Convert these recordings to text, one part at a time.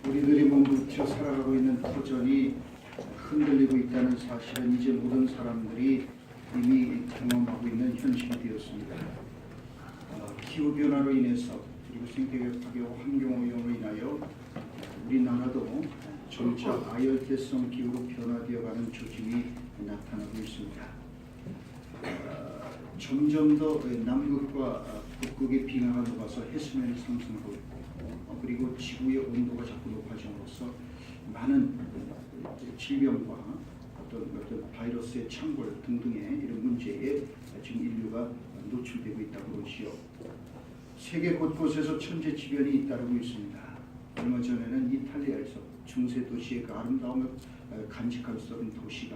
우리들이 몸부쳐 살아가고 있는 터전이 흔들리고 있다는 사실은 이제 모든 사람들이 이미 경험하고 있는 현실이 되었습니다. 기후변화로 인해서 그리고 생태계 파괴와 환경오염으로 인하여 우리나라도 점차 아열대성 기후로 변화되어가는 조짐이 나타나고 있습니다. 점점 더 남극과 북극의 빙하가 녹아서 해수면이 상승하고 있고 그리고 지구의 온도가 자꾸 높아짐으로써 많은 질병과 어떤 바이러스의 창궐 등등의 이런 문제에 지금 인류가 노출되고 있다고 그러지요. 세계 곳곳에서 천재지변이 잇따르고 있습니다. 얼마 전에는 이탈리아에서 중세 도시의 그 아름다움을 간직할 수 없는 도시가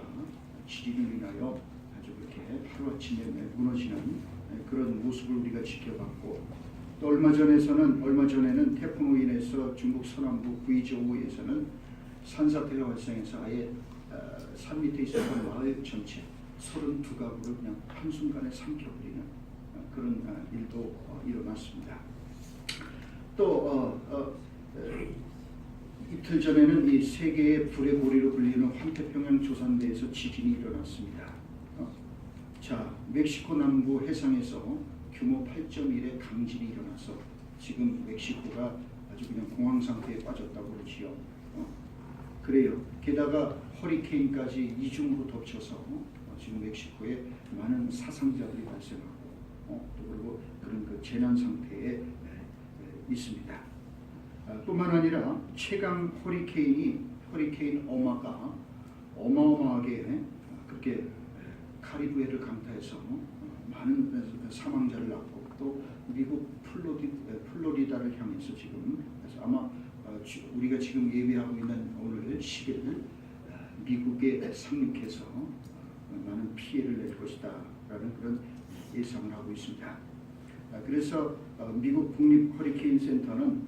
지진으로 인하여 아주 그렇게 하루아침에 무너지는 그런 모습을 우리가 지켜봤고, 또 얼마 전에는 태풍으로 인해서 중국 서남부 구이저우에서는 산사태가 발생해서 아예 산 밑에 있었던 마을 전체 32가구를 그냥 한순간에 삼켜버리는 그런 일도 일어났습니다. 또 이틀 전에는 이 세계의 불의 고리로 불리는 환태평양 조산대에서 지진이 일어났습니다. 자, 멕시코 남부 해상에서 규모 8.1의 강진이 일어나서 지금 멕시코가 아주 그냥 공황 상태에 빠졌다고 그러지요. 그래요. 게다가 허리케인까지 이중으로 덮쳐서 지금 멕시코에 많은 사상자들이 발생하고 또 그리고 그런 그 재난 상태에 있습니다. 뿐만 아니라 최강 허리케인 어마가 어마어마하게 그렇게 카리브해를 강타해서 많은 사망자를 낳고 또 미국 플로리다를 향해서 지금 그래서 아마 우리가 지금 예배하고 있는 오늘 10일 미국에 상륙해서 많은 피해를 낼 것이다 라는 그런 예상을 하고 있습니다. 그래서 미국 국립 허리케인 센터는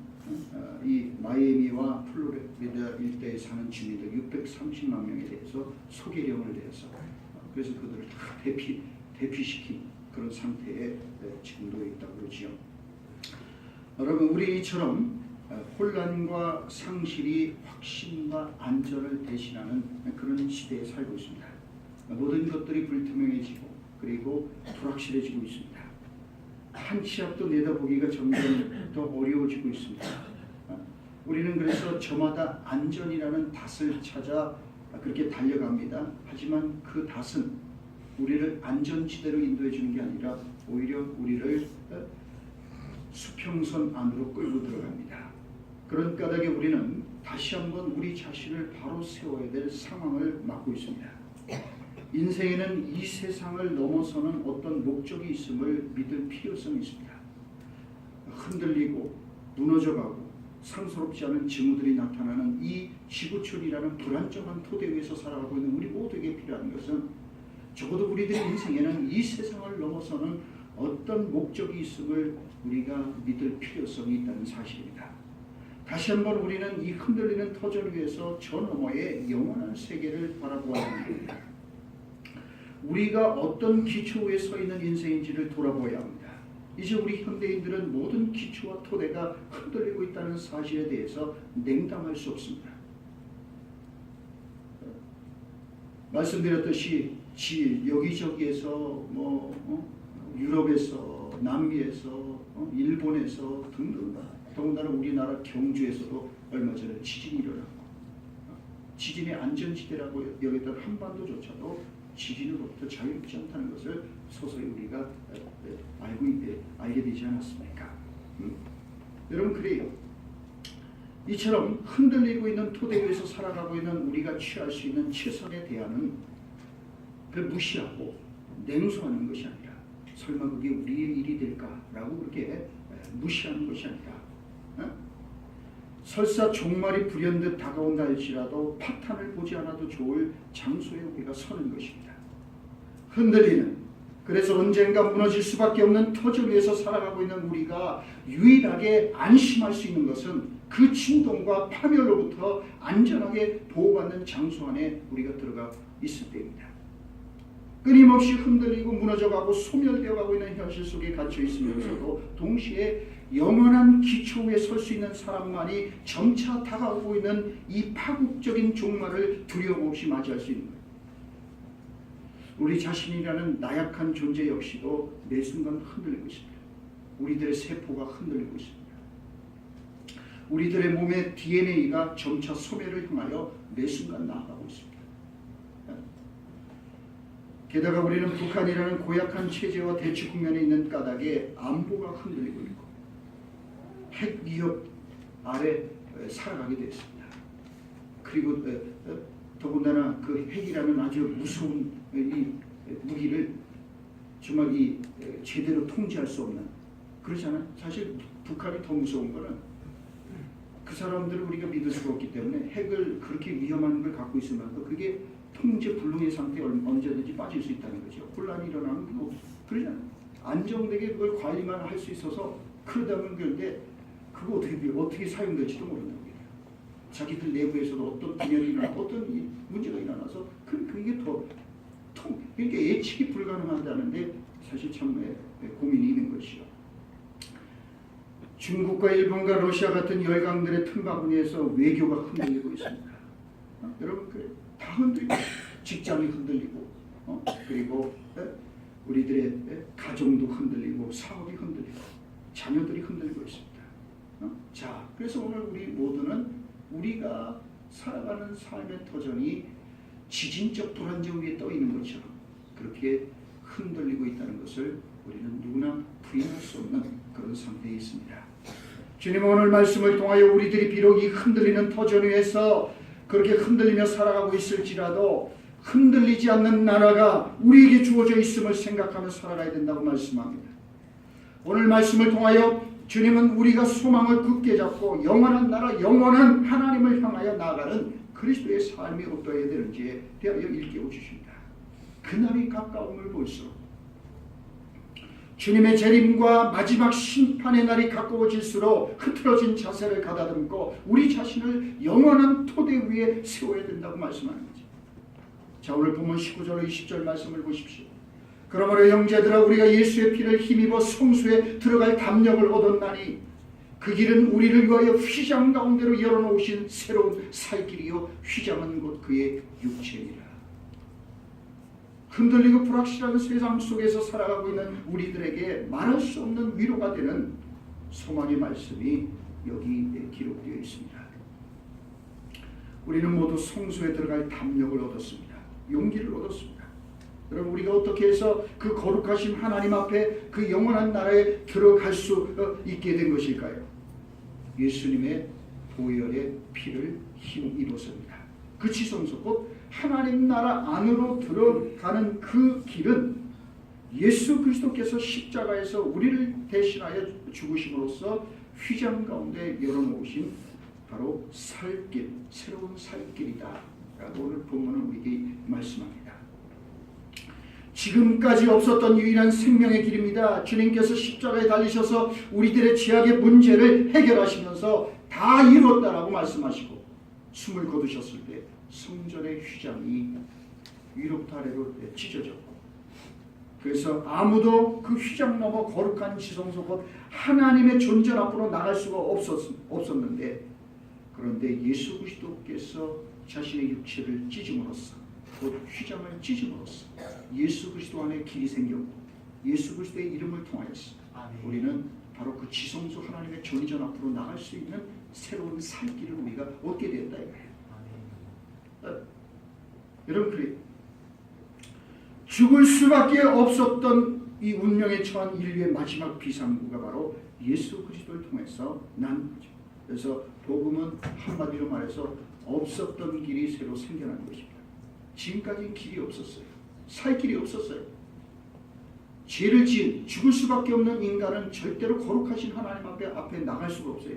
이 마이애미와 플로리다 일대에 사는 주민들 630만 명에 대해서 소개령을 내서 그래서 그들을 다 대피시킨 그런 상태에 지금 놓여 있다고 그러지요. 여러분, 우리처럼 혼란과 상실이 확신과 안전을 대신하는 그런 시대에 살고 있습니다. 모든 것들이 불투명해지고 그리고 불확실해지고 있습니다. 한 치 앞도 내다보기가 점점 더 어려워지고 있습니다. 우리는 그래서 저마다 안전이라는 닷을 찾아 그렇게 달려갑니다. 하지만 그 닷은 우리를 안전지대로 인도해 주는 게 아니라 오히려 우리를 수평선 안으로 끌고 들어갑니다. 그런 까닭에 우리는 다시 한번 우리 자신을 바로 세워야 될 상황을 맞고 있습니다. 인생에는 이 세상을 넘어서는 어떤 목적이 있음을 믿을 필요성이 있습니다. 흔들리고 무너져가고 상스럽지 않은 징후들이 나타나는 이 지구촌이라는 불안정한 토대 위에서 살아가고 있는 우리 모두에게 필요한 것은 적어도 우리들의 인생에는 이 세상을 넘어서는 어떤 목적이 있음을 우리가 믿을 필요성이 있다는 사실입니다. 다시 한번 우리는 이 흔들리는 터전 위에서 저 너머의 영원한 세계를 바라보아야 합니다. 우리가 어떤 기초 위에 서 있는 인생인지를 돌아보아야 합니다. 이제 우리 현대인들은 모든 기초와 토대가 흔들리고 있다는 사실에 대해서 냉담할 수 없습니다. 말씀드렸듯이 여기저기에서 유럽에서 남미에서 일본에서 등등 더군다나 우리나라 경주에서도 얼마 전에 지진이 일어났고 지진의 안전지대라고 여기던 한반도조차도 지진으로부터 자유롭지 않다는 것을 서서히 우리가 알게 되지 않았습니까? 여러분, 그래요. 이처럼 흔들리고 있는 토대 위에서 살아가고 있는 우리가 취할 수 있는 최선의 대안은 그 무시하고 냉소하는 것이 아니라 설마 그게 우리의 일이 될까라고 그렇게 무시하는 것이 아니라 설사 종말이 불현듯 다가온다 할지라도 파탄을 보지 않아도 좋을 장소에 우리가 서는 것입니다. 흔들리는, 그래서 언젠가 무너질 수밖에 없는 터전 위에서 살아가고 있는 우리가 유일하게 안심할 수 있는 것은 그 진동과 파멸로부터 안전하게 보호받는 장소 안에 우리가 들어가 있을 때입니다. 끊임없이 흔들리고 무너져가고 소멸되어가고 있는 현실 속에 갇혀 있으면서도 동시에 영원한 기초 위에 설 수 있는 사람만이 점차 다가오고 있는 이 파국적인 종말을 두려움 없이 맞이할 수 있는 거예요. 우리 자신이라는 나약한 존재 역시도 매 순간 흔들리고 있습니다. 우리들의 세포가 흔들리고 있습니다. 우리들의 몸의 DNA가 점차 소멸을 향하여 매 순간 나아가고 있습니다. 게다가 우리는 북한이라는 고약한 체제와 대치 국면에 있는 까닭에 안보가 흔들리고 있고 핵 위협 아래 살아가게 됐습니다. 그리고 더군다나 그 핵이라는 아주 무서운 이 무기를 정말 이 제대로 통제할 수 없는, 그렇잖아요. 사실 북한이 더 무서운 거는 그 사람들을 우리가 믿을 수가 없기 때문에 핵을 그렇게 위험한 걸 갖고 있으면서 그게 통제 불능의 상태에 언제든지 빠질 수 있다는 거죠. 혼란이 일어나면 그러잖아요. 안정되게 그걸 관리만 할 수 있어서 그러다면 그런데 그거 어떻게 사용될지도 모른다는 거예요. 자기들 내부에서도 어떤 분열이 일어나고 어떤 문제가 일어나서 그게 그러니까 예측이 불가능하다는데 사실 참 고민이 있는 것이요. 중국과 일본과 러시아 같은 열강들의 틈바구니에서 외교가 흔들리고 있습니다. 여러분 다 흔들리고 직장이 흔들리고 그리고 우리들의 가정도 흔들리고 사업이 흔들리고 자녀들이 흔들리고 있습니다. 자, 그래서 오늘 우리 모두는 우리가 살아가는 삶의 터전이 지진적 불안정 위에 떠 있는 것처럼 그렇게 흔들리고 있다는 것을 우리는 누구나 부인할 수 없는 그런 상태에 있습니다. 주님 오늘 말씀을 통하여 우리들이 비록 이 흔들리는 터전 위에서 그렇게 흔들리며 살아가고 있을지라도 흔들리지 않는 나라가 우리에게 주어져 있음을 생각하며 살아가야 된다고 말씀합니다. 오늘 말씀을 통하여 주님은 우리가 소망을 굳게 잡고 영원한 나라, 영원한 하나님을 향하여 나아가는 그리스도의 삶이 어떠해야 되는지에 대하여 일깨워 주십니다. 그날이 가까움을 볼수록 주님의 재림과 마지막 심판의 날이 가까워질수록 흐트러진 자세를 가다듬고 우리 자신을 영원한 토대 위에 세워야 된다고 말씀하는 거죠. 자, 오늘 본문 19절 20절 말씀을 보십시오. 그러므로 형제들아 우리가 예수의 피를 힘입어 성소에 들어갈 담력을 얻었나니 그 길은 우리를 위하여 휘장 가운데로 열어놓으신 새로운 살 길이요 휘장은 곧 그의 육체니라. 흔들리고 불확실한 세상 속에서 살아가고 있는 우리들에게 말할 수 없는 위로가 되는 소망의 말씀이 여기 기록되어 있습니다. 우리는 모두 성소에 들어갈 담력을 얻었습니다. 용기를 얻었습니다. 여러분 우리가 어떻게 해서 그 거룩하신 하나님 앞에 그 영원한 나라에 들어갈 수 있게 된 것일까요? 예수님의 보혈의 피를 힘입어서입니다. 그 지성소 곧 하나님 나라 안으로 들어가는 그 길은 예수 그리스도께서 십자가에서 우리를 대신하여 죽으심으로써 휘장 가운데 열어놓으신 바로 살길, 새로운 살길이다 라고 오늘 본문은 우리에게 말씀합니다. 지금까지 없었던 유일한 생명의 길입니다. 주님께서 십자가에 달리셔서 우리들의 죄악의 문제를 해결하시면서 다 이뤘다라고 말씀하시고 숨을 거두셨을 때 성전의 휘장이 위로부터 아래로 찢어졌고 그래서 아무도 그 휘장 넘어 거룩한 지성소 곧 하나님의 존전 앞으로 나갈 수가 없었는데 그런데 예수 그리스도께서 자신의 육체를 찢음으로써 곧 휘장을 찢음으로써 예수 그리스도 안에 길이 생겼고 예수 그리스도의 이름을 통하여서 우리는 바로 그 지성소 하나님의 존전 앞으로 나갈 수 있는 새로운 살 길을 우리가 얻게 되었다 이거예요. 여러분 그래요. 죽을 수밖에 없었던 이 운명에 처한 인류의 마지막 비상구가 바로 예수 그리스도를 통해서 난 거죠. 그래서 복음은 한마디로 말해서 없었던 길이 새로 생겨난 것입니다. 지금까지는 길이 없었어요. 살 길이 없었어요. 죄를 지은 죽을 수밖에 없는 인간은 절대로 거룩하신 하나님 앞에 나갈 수가 없어요.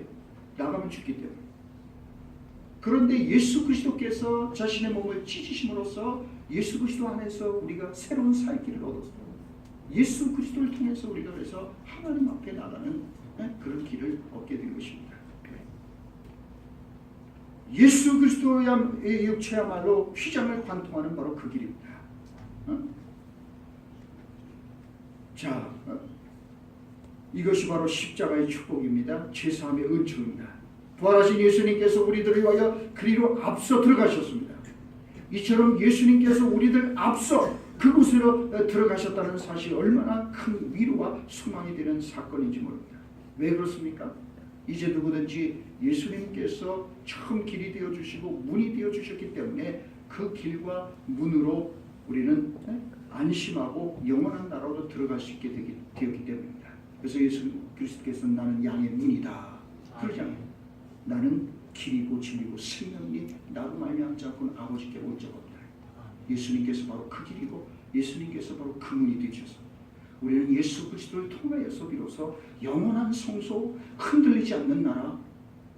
나가면 죽기 때문에. 그런데 예수 그리스도께서 자신의 몸을 찢으심으로써 예수 그리스도 안에서 우리가 새로운 살 길을 얻었어요. 예수 그리스도를 통해서 우리가 그래서 하나님 앞에 나가는 그런 길을 얻게 된 것입니다. 예수 그리스도의 육체야말로 휘장을 관통하는 바로 그 길입니다. 자, 이것이 바로 십자가의 축복입니다. 죄사함의 은총입니다. 부활하신 예수님께서 우리들을 위하여 그리로 앞서 들어가셨습니다. 이처럼 예수님께서 우리들 앞서 그곳으로 들어가셨다는 사실이 얼마나 큰 위로와 소망이 되는 사건인지 모릅니다. 왜 그렇습니까? 이제 누구든지 예수님께서 처음 길이 되어주시고 문이 되어주셨기 때문에 그 길과 문으로 우리는 안심하고 영원한 나라로 들어갈 수 있게 되었기 때문입니다. 그래서 예수 그리스도께서는 나는 양의 문이다 그러지 않아요. 나는 길이고 진리고 생명이 나로 말미암지 않고는 아버지께 올 자가 없다. 예수님께서 바로 그 길이고 예수님께서 바로 그 문이 되셔서 우리는 예수 그리스도를 통하여서 비로소 영원한 성소, 흔들리지 않는 나라,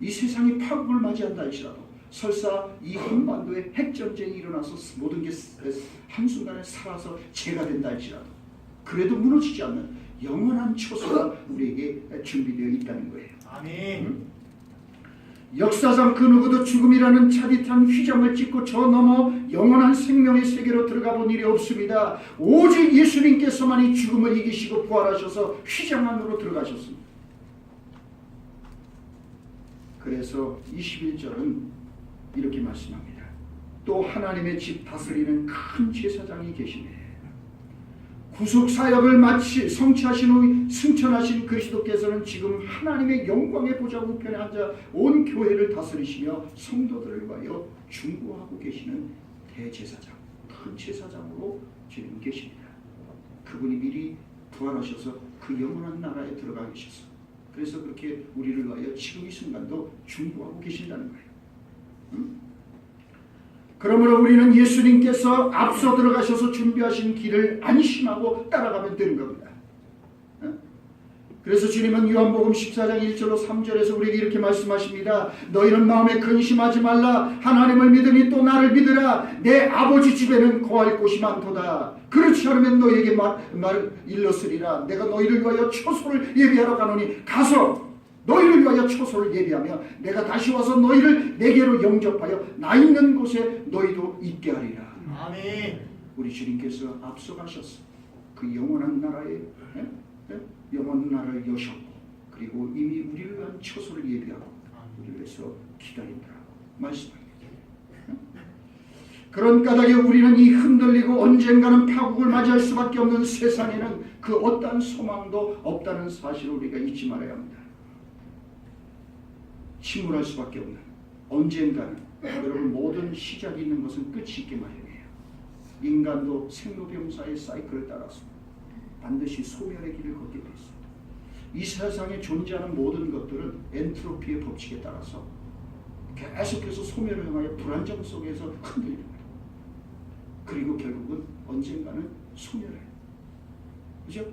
이 세상이 파국을 맞이한다 할지라도 설사 이 한반도에 핵전쟁이 일어나서 모든 게 한순간에 살아서 재가 된다 할지라도 그래도 무너지지 않는 영원한 처소가 우리에게 준비되어 있다는 거예요. 아멘. 역사상 그 누구도 죽음이라는 차디찬 휘장을 찢고 저 넘어 영원한 생명의 세계로 들어가 본 일이 없습니다. 오직 예수님께서만이 죽음을 이기시고 부활하셔서 휘장 안으로 들어가셨습니다. 그래서 21절은 이렇게 말씀합니다. 또 하나님의 집 다스리는 큰 제사장이 계시네. 구속사역을 마치 성취하신 후 승천하신 그리스도께서는 지금 하나님의 영광의 보좌 우편에 앉아 온 교회를 다스리시며 성도들을 위하여 중보하고 계시는 대제사장, 큰 제사장으로 지금 계십니다. 그분이 미리 부활하셔서 그 영원한 나라에 들어가 계셔서 그래서 그렇게 우리를 위하여 지금 이 순간도 중보하고 계신다는 거예요. 그러므로 우리는 예수님께서 앞서 들어가셔서 준비하신 길을 안심하고 따라가면 되는 겁니다. 그래서 주님은 요한복음 14장 1절로 3절에서 우리에게 이렇게 말씀하십니다. 너희는 마음에 근심하지 말라. 하나님을 믿으니 또 나를 믿으라. 내 아버지 집에는 거할 곳이 많도다. 그렇지 않으면 너희에게 말을 일렀으리라. 내가 너희를 위하여 처소를 예비하러 가노니 가서 너희를 위하여 처소를 예비하며 내가 다시 와서 너희를 내게로 영접하여 나 있는 곳에 너희도 있게 하리라. 아멘. 우리 주님께서 앞서가셨어. 그 영원한 나라에 영원한 나라를 여셨고 그리고 이미 우리를 위한 처소를 예비하고 우리를 위해서 기다린다라고 말씀합니다. 그런 까닭에 우리는 이 흔들리고 언젠가는 파국을 맞이할 수밖에 없는 세상에는 그 어떠한 소망도 없다는 사실을 우리가 잊지 말아야 합니다. 침울할 수밖에 없는 언젠가는 여러분 모든 시작이 있는 것은 끝이 있게 마련이에요. 인간도 생로병사의 사이클을 따라서 반드시 소멸의 길을 걷게 돼 있어요. 이 세상에 존재하는 모든 것들은 엔트로피의 법칙에 따라서 계속해서 소멸을 향하여 불안정 속에서 흔들리는 거예요. 그리고 결국은 언젠가는 소멸해요. 그죠?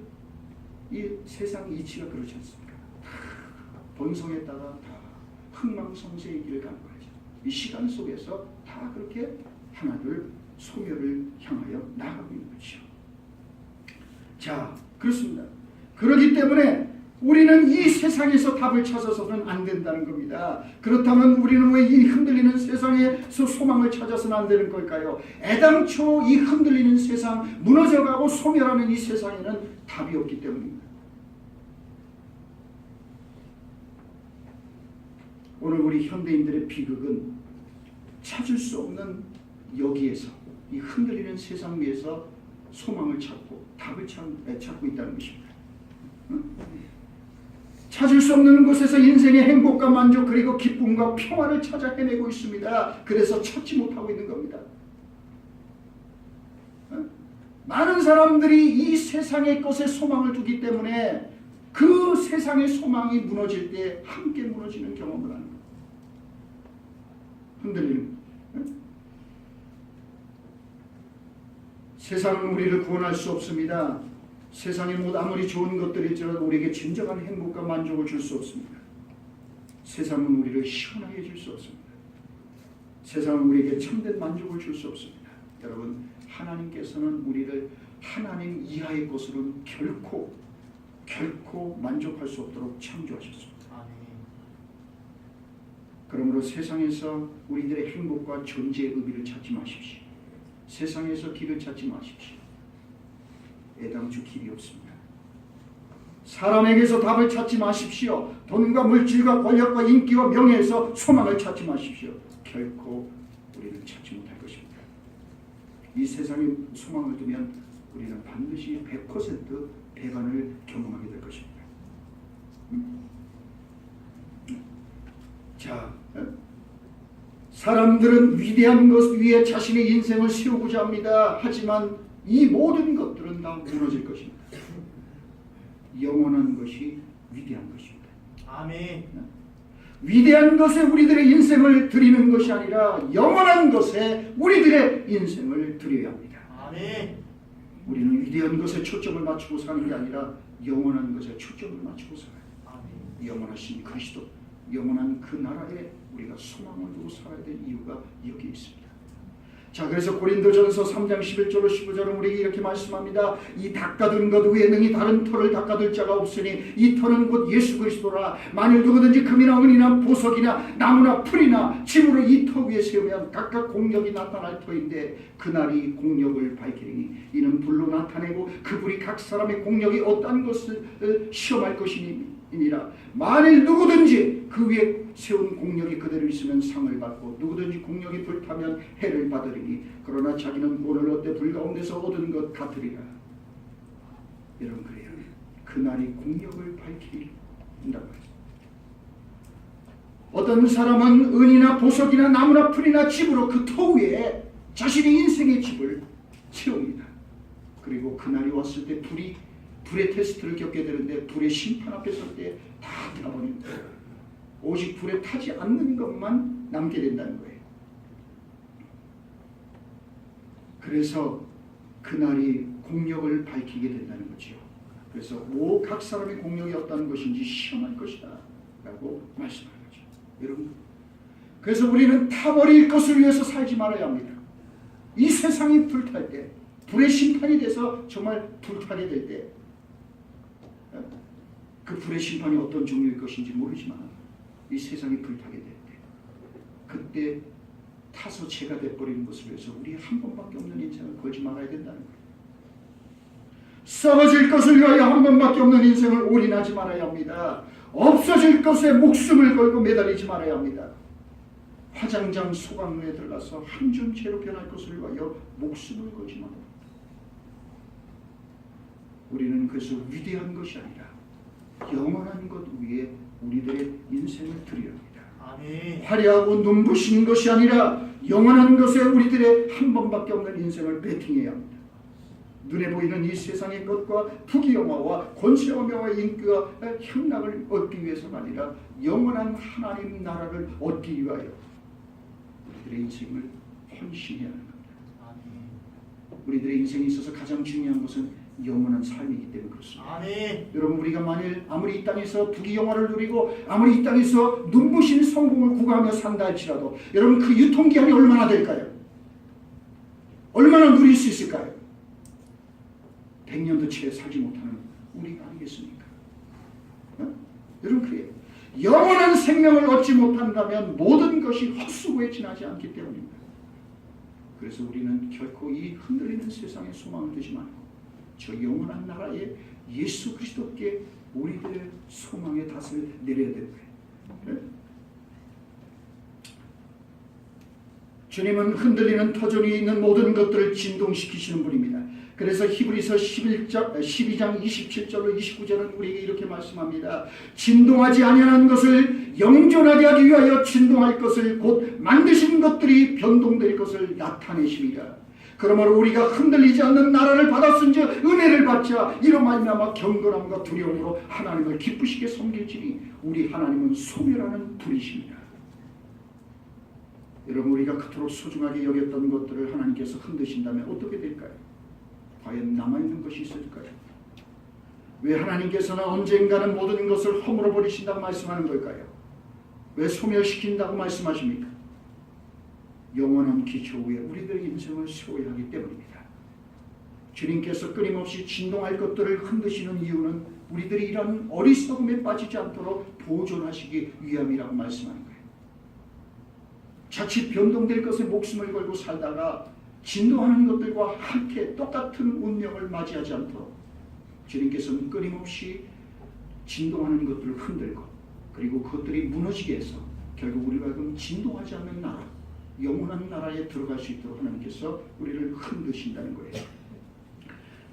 이 세상 이치가 그렇지 않습니까? 번성했다가 다 흥망성쇠의 길을 가는 거죠. 이 시간 속에서 다 그렇게 하나둘 소멸을 향하여 나아가고 있는 거죠. 자, 그렇습니다. 그렇기 때문에 우리는 이 세상에서 답을 찾아서는 안 된다는 겁니다. 그렇다면 우리는 왜 이 흔들리는 세상에서 소망을 찾아서는 안 되는 걸까요? 애당초 이 흔들리는 세상, 무너져가고 소멸하는 이 세상에는 답이 없기 때문입니다. 오늘 우리 현대인들의 비극은 찾을 수 없는 여기에서 이 흔들리는 세상 위에서 소망을 찾고 답을 찾고 있다는 것입니다. 찾을 수 없는 곳에서 인생의 행복과 만족 그리고 기쁨과 평화를 찾아 헤매고 있습니다. 그래서 찾지 못하고 있는 겁니다. 많은 사람들이 이 세상의 것에 소망을 두기 때문에 그 세상의 소망이 무너질 때 함께 무너지는 경험을 하는 거예요. 흔들리는 세상은 우리를 구원할 수 없습니다. 세상에 아무리 좋은 것들이 있지라도 우리에게 진정한 행복과 만족을 줄 수 없습니다. 세상은 우리를 시원하게 해줄 수 없습니다. 세상은 우리에게 참된 만족을 줄 수 없습니다. 여러분, 하나님께서는 우리를 하나님 이하의 것으로는 결코 만족할 수 없도록 창조하셨습니다. 그러므로 세상에서 우리들의 행복과 존재의 의미를 찾지 마십시오. 세상에서 길을 찾지 마십시오. 애당초 길이 없습니다. 사람에게서 답을 찾지 마십시오. 돈과 물질과 권력과 인기와 명예에서 소망을 찾지 마십시오. 결코 우리는 찾지 못할 것입니다. 이 세상에 소망을 두면 우리는 반드시 100% 배반을 경험하게 될 것입니다. 자, 사람들은 위대한 것 위에 자신의 인생을 세우고자 합니다. 하지만 이 모든 것들은 다 무너질 것입니다. 영원한 것이 위대한 것입니다. 아멘. 위대한 것에 우리들의 인생을 드리는 것이 아니라 영원한 것에 우리들의 인생을 드려야 합니다. 아멘. 우리는 위대한 것에 초점을 맞추고 사는 게 아니라 영원한 것에 초점을 맞추고 살아요. 아멘. 영원하신 그리스도, 영원한 그 나라에 우리가 소망을 두고 살아야 될 이유가 여기 있습니다. 자, 그래서 고린도전서 3장 11절로 15절은 우리에게 이렇게 말씀합니다. 이 닦아둔 것 위에 능히 다른 터를 닦아둘 자가 없으니 이 터는 곧 예수 그리스도라. 만일 누구든지 금이나 은이나 보석이나 나무나 풀이나 짐으로 이 터 위에 세우면 각각 공력이 나타날 터인데 그날이 공력을 밝히리니 이는 불로 나타내고 그 불이 각 사람의 공력이 어떠한 것을 시험할 것이니라. 만일 누구든지 그 위에 세운 공력이 그대로 있으면 상을 받고 누구든지 공력이 불타면 해를 받으리니 그러나 자기는 오늘 어때 불 가운데서 얻은 것 같으리라. 여러분, 그래요. 그날이 공력을 밝히린다고 하죠. 어떤 사람은 은이나 보석이나 나무나 풀이나 집으로 그 터 위에 자신의 인생의 집을 채웁니다. 그리고 그날이 왔을 때 불의 테스트를 겪게 되는데 불의 심판 앞에 설 때 다 타버립니다. 오직 불에 타지 않는 것만 남게 된다는 거예요. 그래서 그날이 공력을 밝히게 된다는 거죠. 그래서 각 사람의 공력이 어떤 것인지 시험할 것이다 라고 말씀하는 거죠. 여러분, 그래서 우리는 타버릴 것을 위해서 살지 말아야 합니다. 이 세상이 불탈 때, 불의 심판이 돼서 정말 불타게 될 때, 그 불의 심판이 어떤 종류일 것인지 모르지만 이 세상이 불타게 될 때, 그때 타서 죄가 돼버리는 것을 위해서 우리 한 번밖에 없는 인생을 걸지 말아야 된다는 거예요. 썩어질 것을 위하여 한 번밖에 없는 인생을 올인하지 말아야 합니다. 없어질 것에 목숨을 걸고 매달리지 말아야 합니다. 화장장 소각로에 들어가서 한 줌 채로 변할 것을 위하여 목숨을 걸지 말아야 합니다. 우리는 그래서 위대한 것이 아니라 영원한 것 위에 우리들의 인생을 드려야 합니다. 아멘. 화려하고 눈부신 것이 아니라 영원한 것에 우리들의 한 번밖에 없는 인생을 베팅해야 합니다. 눈에 보이는 이 세상의 것과 부귀영화와 권세와 명화의 인기와 향락을 얻기 위해서가 아니라 영원한 하나님 나라를 얻기 위하여 우리들의 인생을 헌신해야 하는 겁니다. 아멘. 우리들의 인생에 있어서 가장 중요한 것은 영원한 삶이기 때문에 그렇습니다. 아멘. 여러분, 우리가 만일 아무리 이 땅에서 부귀영화를 누리고 아무리 이 땅에서 눈부신 성공을 구가하며 산다 할지라도 여러분, 그 유통기한이 얼마나 될까요? 얼마나 누릴 수 있을까요? 100년도 채 살지 못하는 우리가 아니겠습니까? 여러분, 그래요. 영원한 생명을 얻지 못한다면 모든 것이 헛수고에 지나지 않기 때문입니다. 그래서 우리는 결코 이 흔들리는 세상에 소망을 두지 말고 저 영원한 나라에 예수 그리스도께 우리들의 소망의 닷을 내려야 되는 거예요. 주님은 흔들리는 터전이 있는 모든 것들을 진동시키시는 분입니다. 그래서 히브리서 12장 27절로 29절은 우리에게 이렇게 말씀합니다. 진동하지 아니하는 것을 영존하게 하기 위하여 진동할 것을 곧 만드신 것들이 변동될 것을 나타내십니다. 그러므로 우리가 흔들리지 않는 나라를 받았은즉 은혜를 받자 이로 말미암아 경건함과 두려움으로 하나님을 기쁘시게 섬길지니 우리 하나님은 소멸하는 불이십니다. 여러분, 우리가 그토록 소중하게 여겼던 것들을 하나님께서 흔드신다면 어떻게 될까요? 과연 남아있는 것이 있을까요? 왜 하나님께서는 언젠가는 모든 것을 허물어 버리신다고 말씀하는 걸까요? 왜 소멸시킨다고 말씀하십니까? 영원한 기초 위에 우리들의 인생을 세워야 하기 때문입니다. 주님께서 끊임없이 진동할 것들을 흔드시는 이유는 우리들이 이런 어리석음에 빠지지 않도록 보존하시기 위함이라고 말씀하는 거예요. 자칫 변동될 것에 목숨을 걸고 살다가 진동하는 것들과 함께 똑같은 운명을 맞이하지 않도록 주님께서는 끊임없이 진동하는 것들을 흔들고 그리고 그것들이 무너지게 해서 결국 우리가 그럼 진동하지 않는 나라, 영원한 나라에 들어갈 수 있도록 하나님께서 우리를 흔드신다는 거예요.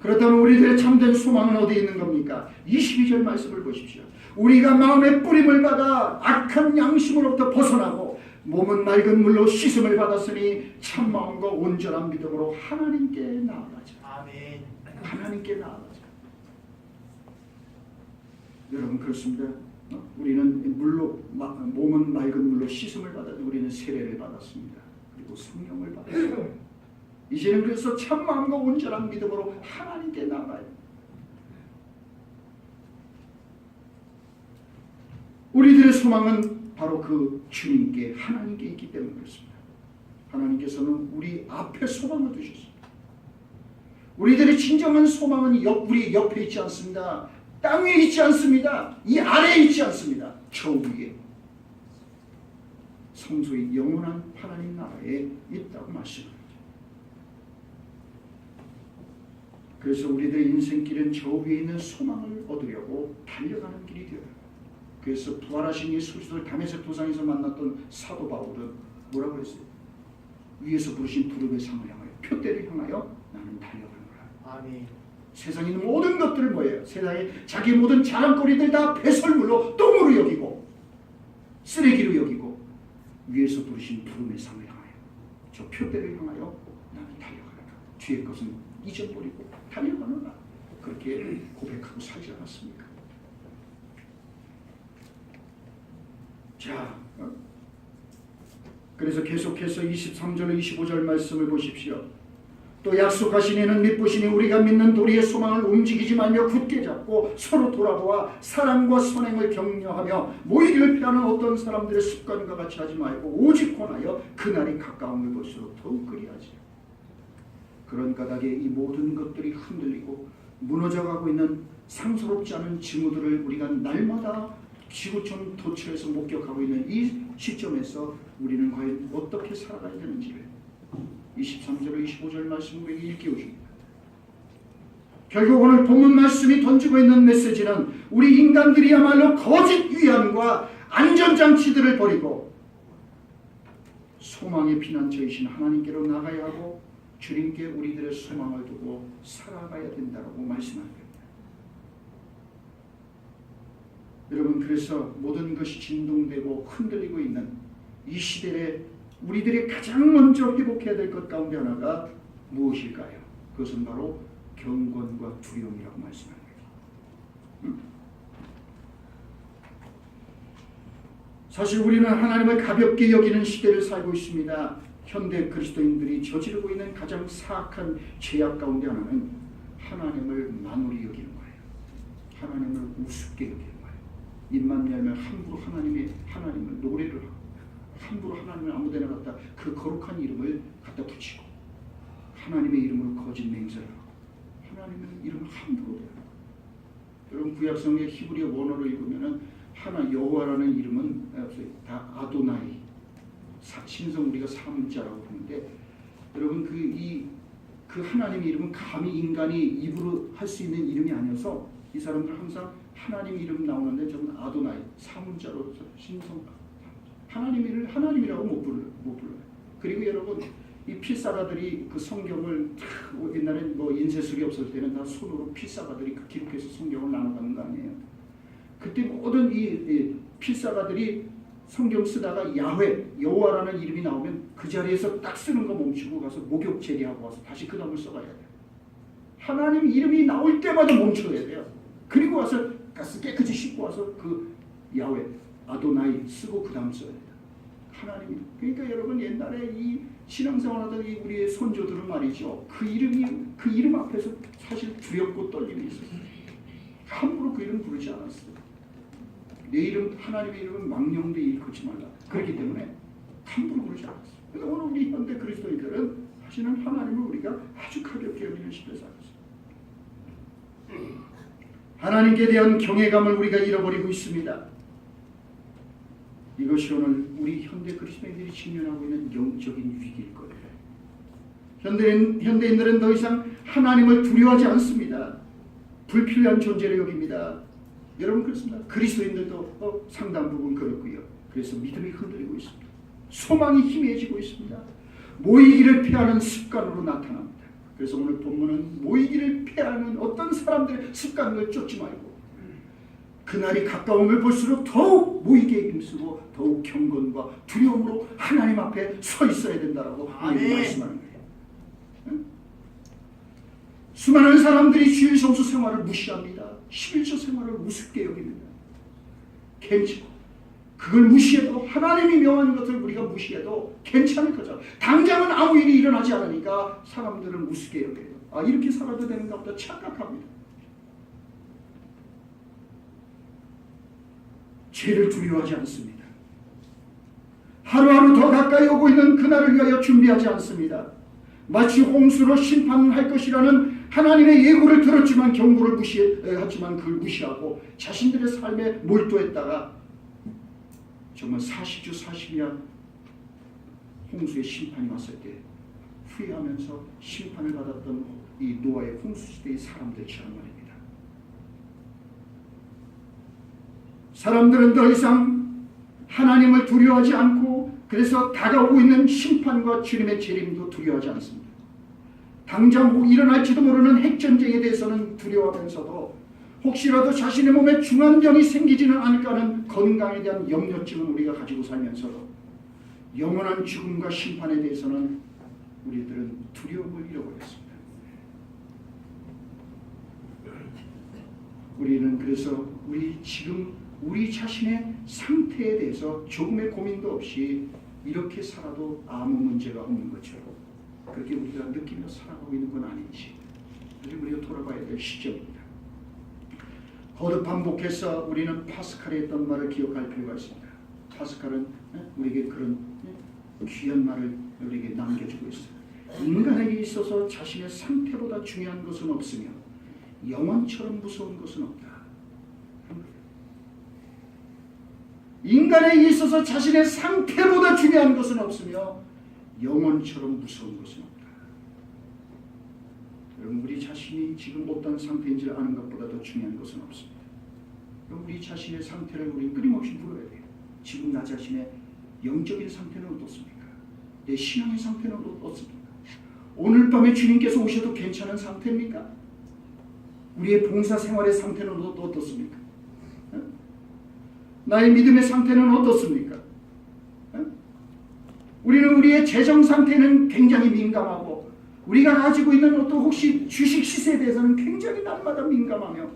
그렇다면 우리들의 참된 소망은 어디에 있는 겁니까? 22절 말씀을 보십시오. 우리가 마음의 뿌림을 받아 악한 양심으로부터 벗어나고 몸은 맑은 물로 씻음을 받았으니 참마음과 온전한 믿음으로 하나님께 나아가자. 아멘. 하나님께 나아가자. 여러분 그렇습니다. 우리는 물로 몸은 맑은 물로 씻음을 받아 우리는 세례를 받았습니다. 그리고 성령을 받았습니다. 이제는 그래서 참마음과 온전한 믿음으로 하나님께 나아가요. 우리들의 소망은 바로 그 주님께 하나님께 있기 때문에 그렇습니다. 하나님께서는 우리 앞에 소망을 두셨습니다. 우리들의 진정한 소망은 우리 옆에 있지 않습니다. 땅 위에 있지 않습니다. 이 아래에 있지 않습니다. 저 위에 성소의 영원한 하나님 나라에 있다고 말씀합니다. 그래서 우리들의 인생길은 저 위에 있는 소망을 얻으려고 달려가는 길이 되어요. 그래서 부활하신 예수 그리스도를 다메섹 도상에서 만났던 사도 바울은 뭐라고 했어요? 위에서 부르신 부름의 상을 향하여 표대를 향하여 나는 달려가노라. 아멘. 세상에 있는 모든 것들을 뭐예요? 세상에 자기 모든 자랑거리들 다 배설물로 똥으로 여기고 쓰레기로 여기고 위에서 부르신 부름의 상을 향하여 저 표대를 향하여 나는 달려가노라. 뒤의 것은 잊어버리고 달려가노라. 그렇게 고백하고 살지 않았습니까? 자, 그래서 계속해서 23절 25절 말씀을 보십시오. 또 약속하신 이는 믿으시니 우리가 믿는 도리의 소망을 움직이지 말며 굳게 잡고 서로 돌아보아 사랑과 선행을 격려하며 모이기를 피하는 어떤 사람들의 습관과 같이 하지 말고 오직 권하여 그날이 가까움을 볼수록 더욱 그리하지. 그런 까닭에 이 모든 것들이 흔들리고 무너져가고 있는 상스럽지 않은 징후들을 우리가 날마다 지구촌 도처에서 목격하고 있는 이 시점에서 우리는 과연 어떻게 살아가야 되는지를 23절 25절 말씀을 일깨워줍니다. 결국 오늘 본문 말씀이 던지고 있는 메시지는 우리 인간들이야말로 거짓 위안과 안전장치들을 버리고 소망의 피난처이신 하나님께로 나가야 하고 주님께 우리들의 소망을 두고 살아가야 된다고 말씀합니다. 여러분 그래서 모든 것이 진동되고 흔들리고 있는 이 시대에 우리들이 가장 먼저 회복해야 될 것 가운데 하나가 무엇일까요? 그것은 바로 경건과 두려움이라고 말씀합니다. 사실 우리는 하나님을 가볍게 여기는 시대를 살고 있습니다. 현대 그리스도인들이 저지르고 있는 가장 사악한 죄악 가운데 하나는 하나님을 만홀히 여기는 거예요. 하나님을 우습게 여기는 거예요. 입만 열면 함부로 하나님을 노래를 하고 함부로 하나님을 아무데나 갖다 그 거룩한 이름을 갖다 붙이고 하나님의 이름으로 거짓 맹세를 하고 하나님의 이름을 함부로 대하고 여러분 구약성의 히브리어 원어로 읽으면은 여호와라는 이름은 다 아도나이 신성 우리가 3자라고 부르는데 여러분 그 하나님의 이름은 감히 인간이 입으로 할 수 있는 이름이 아니어서 이 사람들 항상 하나님 이름 나오는데 저는 아도나이 3자로 신성 하나님을 하나님이라고 못 불러요. 그리고 여러분 이 필사가들이 그 성경을 옛날에 뭐 인쇄술이 없을 때는 다 손으로 필사가들이 기록해서 성경을 나눠가는 거 아니에요. 그때 모든 이 필사가들이 성경 쓰다가 야훼 여호와라는 이름이 나오면 그 자리에서 딱 쓰는 거 멈추고 가서 목욕 제리하고 와서 다시 그 다음을 써가야 돼요. 하나님 이름이 나올 때마다 멈춰야 돼요. 그리고 와서 가서 깨끗이 씻고 와서 그 야훼 아도나이 쓰고 그 다음 써야 돼요. 하나님. 그러니까 여러분 옛날에 이 신앙생활하던 이 우리의 선조들은 말이죠. 그 이름 앞에서 사실 두렵고 떨림이 있었어요. 함부로 그 이름 부르지 않았어요. 내 이름 하나님의 이름은 망령되 일컫지 말라. 그렇기 때문에 함부로 부르지 않았어요. 그래서 오늘 우리 현대 그리스도인들은 사실은 하나님을 우리가 아주 가볍게 여기는 시대에 살았어요. 하나님께 대한 경외감을 우리가 잃어버리고 있습니다. 이것이 오늘 우리 현대 그리스도인들이 직면하고 있는 영적인 위기일 거예요. 현대인들은 더 이상 하나님을 두려워하지 않습니다. 불필요한 존재를 여깁니다. 여러분 그렇습니다. 그리스도인들도 상당 부분 그렇고요. 그래서 믿음이 흔들리고 있습니다. 소망이 희미해지고 있습니다. 모이기를 피하는 습관으로 나타납니다. 그래서 오늘 본문은 모이기를 피하는 어떤 사람들의 습관을 쫓지 말고 그날이 가까움을 볼수록 더욱 모이기에 힘쓰고 더욱 경건과 두려움으로 하나님 앞에 서 있어야 된다라고 우리에게 말씀하는 거예요. 응? 수많은 사람들이 주일 성수 생활을 무시합니다. 11조 생활을 우습게 여깁니다. 괜찮고 그걸 무시해도 하나님이 명하는 것을 우리가 무시해도 괜찮을 거죠. 당장은 아무 일이 일어나지 않으니까 사람들은 우습게 여겨요. 아, 이렇게 살아도 되는가 보다 착각합니다. 죄를 두려워하지 않습니다. 하루하루 더 가까이 오고 있는 그날을 위하여 준비하지 않습니다. 마치 홍수로 심판할 것이라는 하나님의 예고를 들었지만 경고를 무시하지만 그걸 무시하고 자신들의 삶에 몰두했다가 정말 40주 40년 홍수의 심판이 왔을 때 후회하면서 심판을 받았던 이 노아의 홍수시대의 사람들처럼 말입니다. 사람들은 더 이상 하나님을 두려워하지 않고 그래서 다가오고 있는 심판과 주님의 재림도 두려워하지 않습니다. 당장 일어날지도 모르는 핵전쟁에 대해서는 두려워하면서도 혹시라도 자신의 몸에 중환병이 생기지는 않을까 하는 건강에 대한 염려증은 우리가 가지고 살면서도 영원한 죽음과 심판에 대해서는 우리들은 두려움을 잃어버렸습니다. 우리는 그래서 우리 자신의 상태에 대해서 조금의 고민도 없이 이렇게 살아도 아무 문제가 없는 것처럼 그렇게 우리가 느끼며 살아가고 있는 건 아닌지 우리가 돌아봐야 될 시점입니다. 거듭 반복해서 우리는 파스칼에 했던 말을 기억할 필요가 있습니다. 파스칼은 우리에게 그런 귀한 말을 우리에게 남겨주고 있어요. 인간에게 있어서 자신의 상태보다 중요한 것은 없으며 영원처럼 무서운 것은 없다. 인간에게 있어서 자신의 상태보다 중요한 것은 없으며 영원처럼 무서운 것은 없다. 여러분 우리 자신이 지금 어떤 상태인지를 아는 것보다 더 중요한 것은 없습니다. 그럼 우리 자신의 상태를 우리는 끊임없이 물어야 돼요. 지금 나 자신의 영적인 상태는 어떻습니까? 내 신앙의 상태는 어떻습니까? 오늘 밤에 주님께서 오셔도 괜찮은 상태입니까? 우리의 봉사 생활의 상태는 어떻습니까? 나의 믿음의 상태는 어떻습니까? 우리는 우리의 재정 상태는 굉장히 민감하고 우리가 가지고 있는 어떤 혹시 주식 시세에 대해서는 굉장히 날마다 민감하며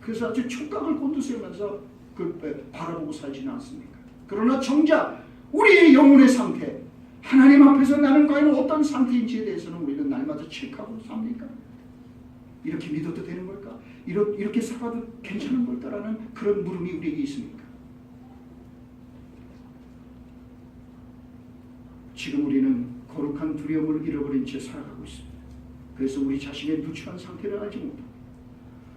그래서 아주 촉각을 곤두세우면서 그걸 바라보고 살지는 않습니까? 그러나 정작 우리의 영혼의 상태 하나님 앞에서 나는 과연 어떤 상태인지에 대해서는 우리는 날마다 체크하고 삽니까? 이렇게 믿어도 되는 걸까? 이렇게 살아도 괜찮은 걸까라는 그런 물음이 우리에게 있습니까? 지금 우리는 거룩한 두려움을 잃어버린 채 살아가고 있습니다. 그래서 우리 자신의 누추한 상태를 알지 못합니다.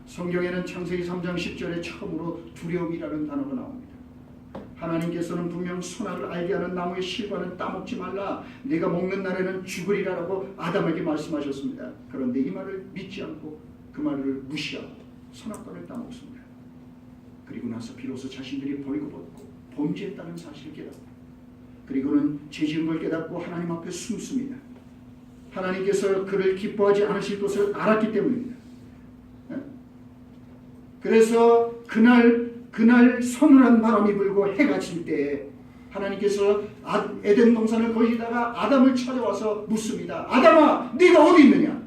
성경에는 창세기 3장 10절에 처음으로 두려움이라는 단어가 나옵니다. 하나님께서는 분명 선악을 알게 하는 나무의 실과는 따먹지 말라 내가 먹는 날에는 죽으리라라고 아담에게 말씀하셨습니다. 그런데 이 말을 믿지 않고 그 말을 무시하고 선악과를 따먹습니다. 그리고 나서 비로소 자신들이 벌거벗고 범죄했다는 사실을 깨닫고 그리고는 죄지은 걸 깨닫고 하나님 앞에 숨습니다. 하나님께서 그를 기뻐하지 않으실 것을 알았기 때문입니다. 그래서 그날 서늘한 바람이 불고 해가 질 때 하나님께서 에덴 동산을 거기다가 아담을 찾아와서 묻습니다. 아담아, 네가 어디 있느냐?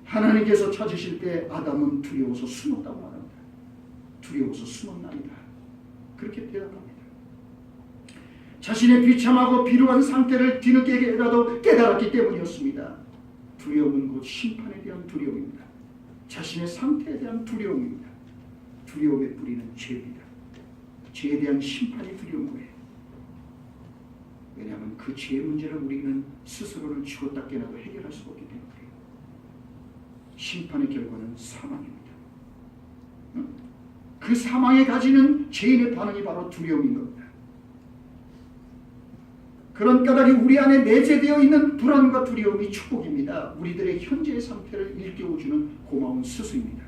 하나님께서 찾으실 때 아담은 두려워서 숨었다고 말합니다. 두려워서 숨었나이다. 그렇게 대답합니다. 자신의 비참하고 비루한 상태를 뒤늦게라도 깨달았기 때문이었습니다. 두려움은 곧 심판에 대한 두려움입니다. 자신의 상태에 대한 두려움입니다. 두려움의 뿌리는 죄입니다. 죄에 대한 심판이 두려운 거예요. 왜냐하면 그 죄의 문제를 우리는 스스로를 죽었다 깨나도 해결할 수가 없기 때문에 심판의 결과는 사망입니다. 그 사망에 가지는 죄인의 반응이 바로 두려움인 겁니다. 그런 까닭에 우리 안에 내재되어 있는 불안과 두려움이 축복입니다. 우리들의 현재의 상태를 일깨워주는 고마운 스승입니다.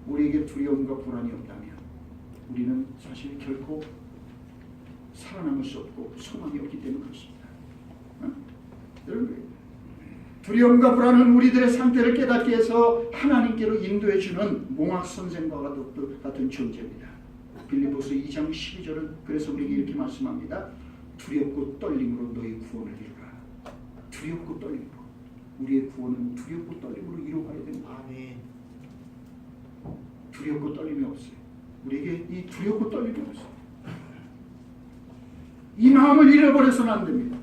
우리에게 두려움과 불안이 없다면 우리는 사실 결코 살아남을 수 없고 소망이 없기 때문에 그렇습니다. 여러분, 두려움과 불안은 우리들의 상태를 깨닫게 해서 하나님께로 인도해주는 몽학선생과 같은 존재입니다. 빌립보서 2장 12절은 그래서 우리에게 이렇게 말씀합니다. 두렵고 떨림으로 너희 구원을 이루라. 두렵고 떨림으로. 우리의 구원은 두렵고 떨림으로 이루어가야 됩니다. 아멘. 두렵고 떨림이 없어요. 우리에게 이 두렵고 떨림이 없어요. 이 마음을 잃어버려서는 안 됩니다.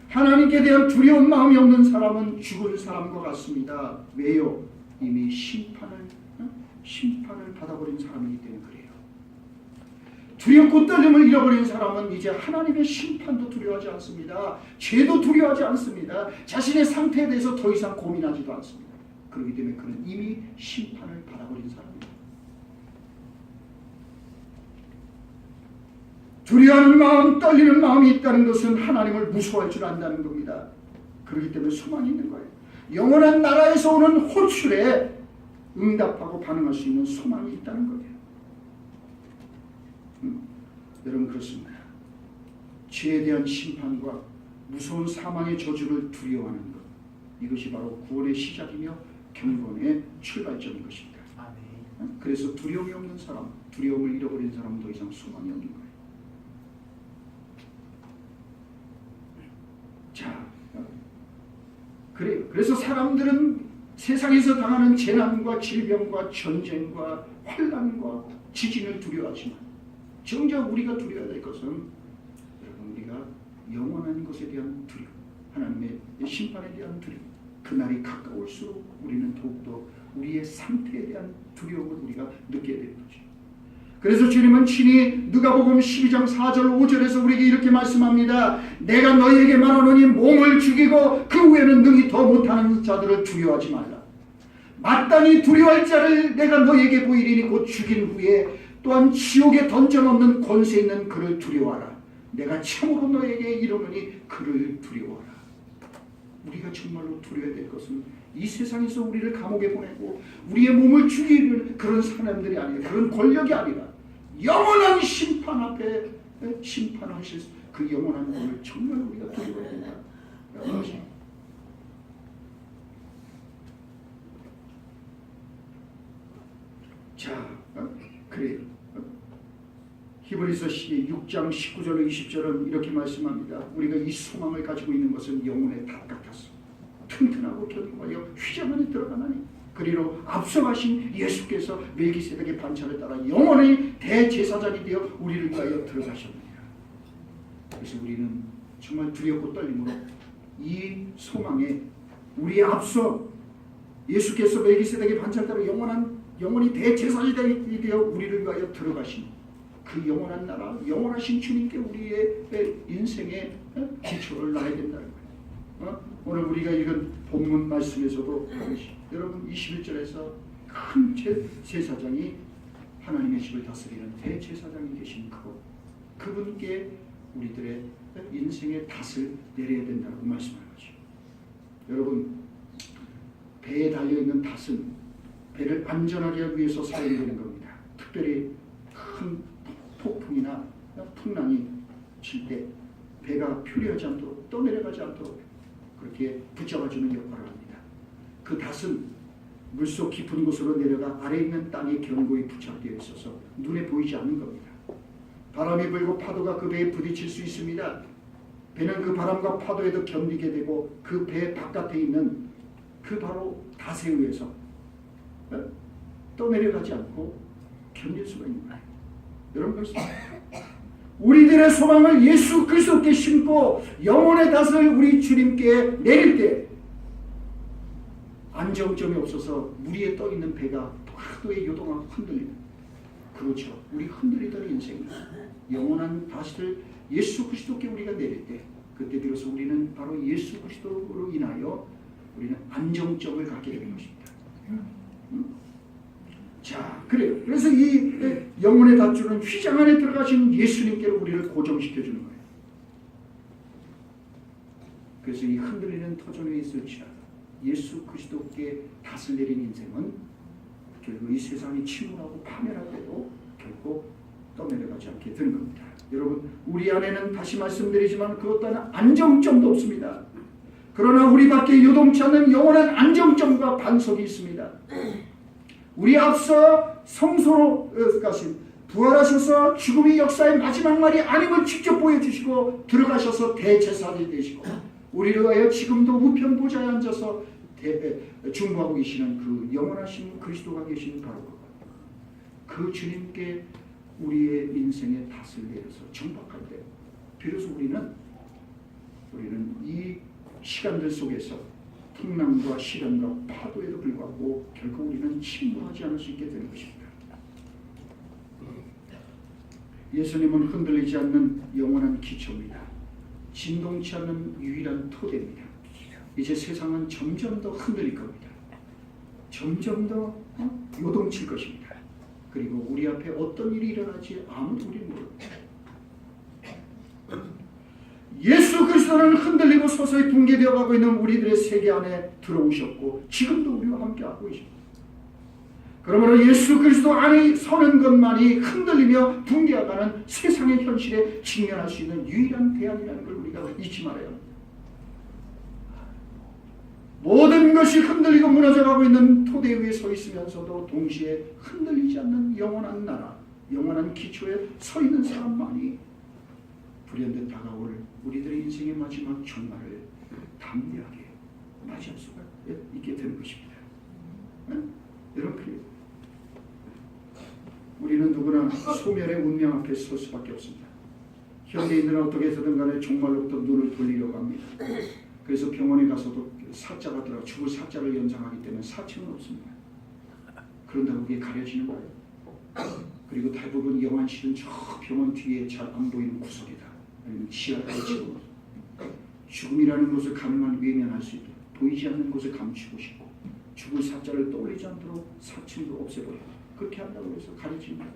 하나님께 대한 두려운 마음이 없는 사람은 죽을 사람과 같습니다. 왜요? 이미 심판을 받아버린 사람이기 때문에 그래요. 두렵고 떨림을 잃어버린 사람은 이제 하나님의 심판도 두려워하지 않습니다. 죄도 두려워하지 않습니다. 자신의 상태에 대해서 더 이상 고민하지도 않습니다. 그렇기 때문에 그는 이미 심판을 받아버린 사람입니다. 두려워하는 마음, 떨리는 마음이 있다는 것은 하나님을 무서워할 줄 안다는 겁니다. 그렇기 때문에 소망이 있는 거예요. 영원한 나라에서 오는 호출에 응답하고 반응할 수 있는 소망이 있다는 거예요. 여러분 그렇습니다. 죄에 대한 심판과 무서운 사망의 저주를 두려워하는 것, 이것이 바로 구원의 시작이며 경건의 출발점인 것입니다. 아멘. 그래서 두려움이 없는 사람, 두려움을 잃어버린 사람은 더 이상 소망이 없는 거예요. 자, 그래요. 그래서 사람들은 세상에서 당하는 재난과 질병과 전쟁과 환난과 지진을 두려워하지만 정작 우리가 두려워야 될 것은 여러분 우리가 영원한 것에 대한 두려움, 하나님의 심판에 대한 두려움. 그날이 가까울수록 우리는 더욱더 우리의 상태에 대한 두려움을 우리가 느끼게 되는 거죠. 그래서 주님은 친히 누가복음 12장 4절 5절에서 우리에게 이렇게 말씀합니다. 내가 너희에게 말하노니 몸을 죽이고 그 후에는 능히 더 못하는 자들을 두려워하지 말라. 마땅히 두려워할 자를 내가 너희에게 보이리니 곧 죽인 후에 또한 지옥에 던져놓는 권세 있는 그를 두려워하라. 내가 참으로 너희에게 이르노니 그를 두려워하라. 우리가 정말로 두려워야 될 것은 이 세상에서 우리를 감옥에 보내고 우리의 몸을 죽이는 그런 사람들이 아니라, 그런 권력이 아니라 영원한 심판 앞에 심판하실 그 영원한 법을 정말 우리가 두려워야 된다. 자, 그래요. 히브리서 6장 19절 20절은 이렇게 말씀합니다. 우리가 이 소망을 가지고 있는 것은 영혼의 탑 같았어. 튼튼하고 견고하여 휘장 안에 들어가나니 그리로 앞서가신 예수께서 멜기세덱의 반차를 따라 영원히 대제사장이 되어 우리를 위하여 들어가셨느니라. 그래서 우리는 정말 두렵고 떨림으로 이 소망에 우리의 앞서 예수께서 멜기세덱의 반차를 따라 영원히 대제사장이 되어 우리를 위하여 들어가신 그 영원한 나라, 영원하신 주님께 우리의 인생의 기초를 놔야 된다는 거예요. 오늘 우리가 읽은 본문 말씀에서도 여러분 21절에서 큰 제사장이 하나님의 집을 다스리는 대제사장이 계신 그분께 우리들의 인생의 탓을 내려야 된다고 말씀하는 거죠. 여러분 배에 달려있는 탓은 배를 안전하게 하기 위해서 사용되는 겁니다. 특별히 큰 폭풍이나 풍랑이 칠 때 배가 표류하지 않도록 떠내려가지 않도록 그렇게 붙잡아주는 역할을 합니다. 그 닷은 물속 깊은 곳으로 내려가 아래 있는 땅에 견고히 부착되어 있어서 눈에 보이지 않는 겁니다. 바람이 불고 파도가 그 배에 부딪힐 수 있습니다. 배는 그 바람과 파도에도 견디게 되고 그 배 바깥에 있는 그 바로 닷에 의해서 떠내려가지 않고 견딜 수가 있는 거예요. 여러분 그렇습니다. 우리들의 소망을 예수 그리스도께 심고 영혼의 닷을 우리 주님께 내릴 때 안정점이 없어서 물 위에 떠 있는 배가 파도에 요동하고 흔들리는, 그렇죠. 우리 흔들리던 인생입니다. 영원한 닷을 예수 그리스도께 우리가 내릴 때 그때 비로소 우리는 바로 예수 그리스도로 인하여 우리는 안정점을 갖게 되는 것입니다. 자, 그래요. 그래서 이 영혼의 닷줄은 휘장 안에 들어가신 예수님께로 우리를 고정시켜주는 거예요. 그래서 이 흔들리는 터전 위에 있을지라도 예수 그리스도께 닷을 내린 인생은 결국 이 세상이 침몰하고 파멸할 때도 결코 떠내려가지 않게 되는 겁니다. 여러분, 우리 안에는 다시 말씀드리지만 그것 또한 안정점도 없습니다. 그러나 우리 밖에 요동치 않는 영원한 안정점과 반석이 있습니다. 우리 앞서 성소로 가신 부활하셔서 죽음의 역사의 마지막 말이 아님을 직접 보여주시고 들어가셔서 대제사장이 되시고 우리를 위하여 지금도 우편 보좌에 앉아서 중보하고 계시는 그 영원하신 그리스도가 계시는 바로 그 주님께 우리의 인생의 탓을 내려서 정박할 때 비로소 우리는 이 시간들 속에서 풍랑과 시련과 파도에도 불구하고 결국 우리는 침몰하지 않을 수 있게 되는 것입니다. 예수님은 흔들리지 않는 영원한 기초입니다. 진동치 않는 유일한 토대입니다. 이제 세상은 점점 더 흔들릴 겁니다. 점점 더 요동칠 것입니다. 그리고 우리 앞에 어떤 일이 일어날지 아무도 우리는 모릅니다. 예수 그리스도는 흔들리고 서서히 붕괴되어 가고 있는 우리들의 세계 안에 들어오셨고 지금도 우리와 함께하고 계십니다. 그러므로 예수 그리스도 안에 서는 것만이 흔들리며 붕괴하가는 세상의 현실에 직면할 수 있는 유일한 대안이라는 걸 우리가 잊지 말아야 합니다. 모든 것이 흔들리고 무너져가고 있는 토대 위에 서 있으면서도 동시에 흔들리지 않는 영원한 나라, 영원한 기초에 서 있는 사람만이 불현듯 다가올 우리들의 인생의 마지막 종말을 담대하게 맞이할 수가 있게 되는 것입니다. 여러분, 우리는 누구나 소멸의 운명 앞에 설 수밖에 없습니다. 현대인들은 어떻게 해서든 간에 종말로부터 눈을 돌리려고 합니다. 그래서 병원에 가서도 사자가 들어가 죽을 사자를 연상하기 때문에 사체는 없습니다. 그런다고 그게 가려지는 거예요. 그리고 대부분 영안실은 저 병원 뒤에 잘 안 보이는 구석이다. 아니면 지하에 치고 죽음이라는 것을 가능한 외면할 수 있도록 보이지 않는 것을 감추고 싶고 죽을 사자를 떠올리지 않도록 사칭도 없애버리고 그렇게 한다고 해서 가려지는 거예요.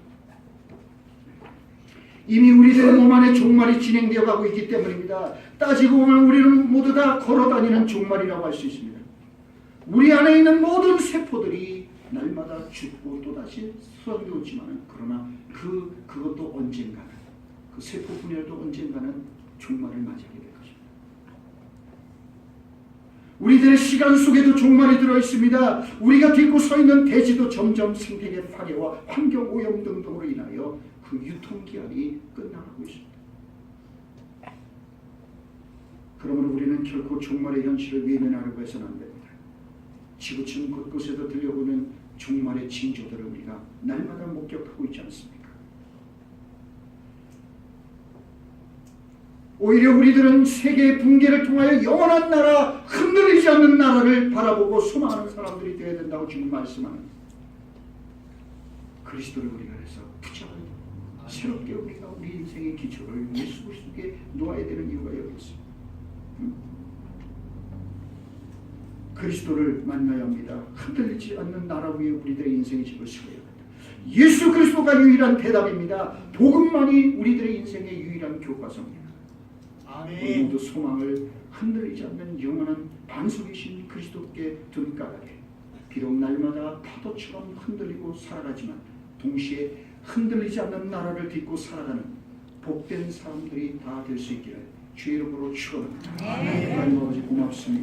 이미 우리들의 몸 안에 종말이 진행되어 가고 있기 때문입니다. 따지고 보면 우리는 모두 다 걸어다니는 종말이라고 할 수 있습니다. 우리 안에 있는 모든 세포들이 날마다 죽고 또다시 수확되었지만 그러나 그것도 언젠가는 그 세포 분열도 언젠가는 종말을 맞이하게 될 것입니다. 우리들의 시간 속에도 종말이 들어있습니다. 우리가 딛고 서 있는 대지도 점점 생태계 파괴와 환경 오염 등으로 인하여 그 유통기한이 끝나가고 있습니다. 그러므로 우리는 결코 종말의 현실을 외면하려고 해서는 안 됩니다. 지구촌 곳곳에서 들려오는 종말의 징조들을 우리가 날마다 목격하고 있지 않습니까? 오히려 우리들은 세계의 붕괴를 통하여 영원한 나라, 흔들리지 않는 나라를 바라보고 소망하는 사람들이 되어야 된다고 지금 말씀하는 그리스도를 우리가 해서 붙잡아야 됩니다. 새롭게 우리가 우리 인생의 기초를 예수 그리스도께 놓아야 되는 이유가 여기 있습니다. 그리스도를 만나야 합니다. 흔들리지 않는 나라 위에 우리들의 인생의 집을 세워야 합니다. 예수 그리스도가 유일한 대답입니다. 복음만이 우리들의 인생의 유일한 교과서입니다. 우리 모두 소망을 흔들리지 않는 영원한 반석이신 그리스도께 둔가하게 비록 날마다 파도처럼 흔들리고 살아가지만 동시에 흔들리지 않는 나라를 딛고 살아가는 복된 사람들이 다 될 수 있기를 주의 이름으로 축원합니다. 하나님 아버지 고맙습니다.